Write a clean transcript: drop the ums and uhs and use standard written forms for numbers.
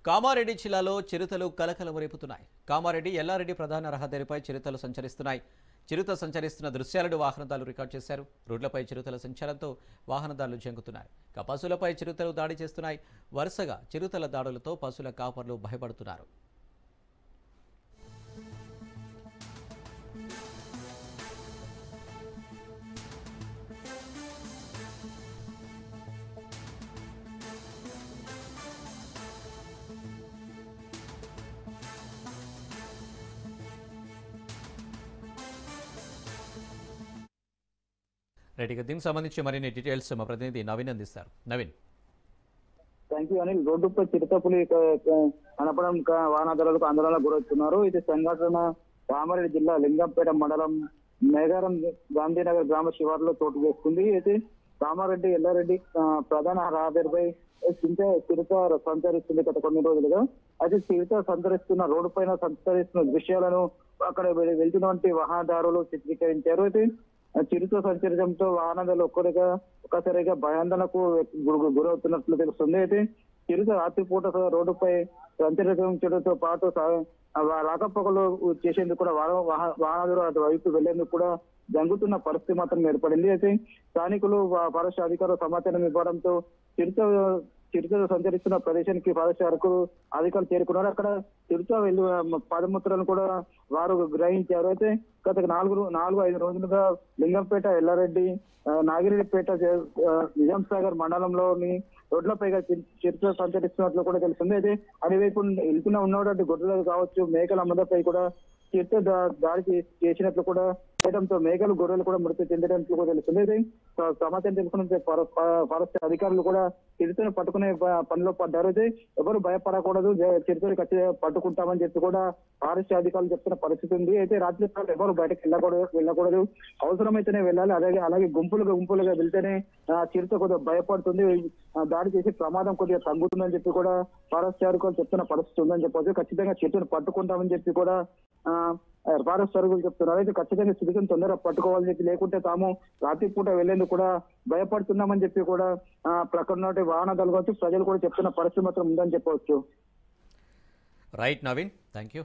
కామారెడ్డి జిల్లాలో చిరుతలు కలకలం రేపుతున్నాయి. కామారెడ్డి ఎల్లారెడ్డి ప్రధాన రహదారిపై చిరుతలు సంచరిస్తున్నాయి. చిరుత సంచరిస్తున్న దృశ్యాలను వాహనదారులు రికార్డు చేశారు. రోడ్లపై చిరుతల సంచారంతో వాహనదారులు జంకుతున్నాయి. పశువులపై చిరుతలు దాడి చేస్తున్నాయి. వరుసగా చిరుతల దాడులతో పశువుల కాపర్లు భయపడుతున్నారు. రైట్, ఇక దీనికి సంబంధించి మరిన్ని డీటెయిల్స్ మా ప్రతినిధి నవీన్ అందిస్తారు. నవీన్. Thank you Anil. రోడ్డుపై చిరుతపులి అనపడం వాహనదారులకు ఆందోళన గురవుతున్నారు. ఇది సంఘటన కామారెడ్డి జిల్లా లింగంపేట మండలం మేఘారం గాంధీనగర్ గ్రామ శివారులో చోటు చేసుకుంది. అయితే కామారెడ్డి ఎల్లారెడ్డి ప్రధాన రహదారిపై చిరుత సంచరిస్తుంది గత కొన్ని రోజులుగా. అయితే చిరుత సంచరిస్తున్న రోడ్డు పైన సంచరిస్తున్న దృశ్యాలను అక్కడ వెళ్తున్నటువంటి వాహనదారులు చిత్రీకరించారు. అయితే చిరుత సంచరించడంతో వాహనదారులు ఒక్కసారిగా భయాందోళనకు గురవుతున్నట్లు తెలుస్తుంది. అయితే చిరుత రాత్రిపూట రోడ్డుపై సంచరించడంతో పాటు రాకపోకలు చేసేందుకు కూడా వాహనదారులు అటు వైపు వెళ్లేందుకు కూడా జంగుతున్న పరిస్థితి మాత్రం ఏర్పడింది. అయితే స్థానికులు ఫారెస్ట్ అధికారులు సమాచారం ఇవ్వడంతో చిరుత సంచరిస్తున్న ప్రదేశానికి ఫారెస్ట్ అధికారులు చేరుకున్నారు. అక్కడ చిరుత వెళ్ళు పాదముద్రలను కూడా వారు గ్రహించారు. అయితే గత 4-5 రోజులుగా లింగంపేట, ఎల్లారెడ్డి, నాగిరెడ్డిపేట, నిజాం సాగర్ మండలంలోని రోడ్లపైగా చిరుత సంచరిస్తున్నట్లు కూడా తెలిసింది. అయితే అటువైపు వెళ్తున్న ఉన్నటువంటి గొడ్డలు కావచ్చు, మేకల మందపై కూడా చిరుత దాడి చేసినట్లు కూడా చేయడంతో మేకలు, గొర్రెలు కూడా మృతి చెందినట్లు కూడా తెలుస్తుంది. అయితే సమాచారం తెలుసుకున్న ఫారెస్ట్ అధికారులు కూడా చిరుతను పట్టుకునే పనిలో పడ్డారు. అయితే ఎవరు భయపడకూడదు, చిరుతని ఖచ్చితంగా పట్టుకుంటామని చెప్పి కూడా ఫారెస్ట్ అధికారులు చెప్తున్న పరిస్థితి ఉంది. అయితే రాత్రి ఎవరు బయటకు వెళ్ళకూడదు, అవసరమైతేనే వెళ్ళాలి. అలాగే గుంపులుగా వెళ్తేనే చిరుత కొద్దిగా భయపడుతుంది, దాడి చేసే ప్రమాదం కొద్దిగా తగ్గుతుందని చెప్పి కూడా ఫారెస్ట్ అధికారులు చెప్తున్న పరిస్థితి ఉందని చెప్పవచ్చు. ఖచ్చితంగా చిరుతను పట్టుకుంటామని చెప్పి కూడా ఫారెస్ట్ అధికారులు చెప్తున్నారు. అయితే ఖచ్చితంగా చిరుతను తొందరగా పట్టుకోవాలని చెప్పి, లేకుంటే తాము రాత్రిపూట వెళ్లేందుకు కూడా భయపడుతున్నామని చెప్పి కూడా ప్రక్కన వాహనదారులు కావచ్చు, ప్రజలు కూడా చెప్తున్న పరిస్థితి మాత్రం ఉందని చెప్పవచ్చు. Right Naveen, thank you.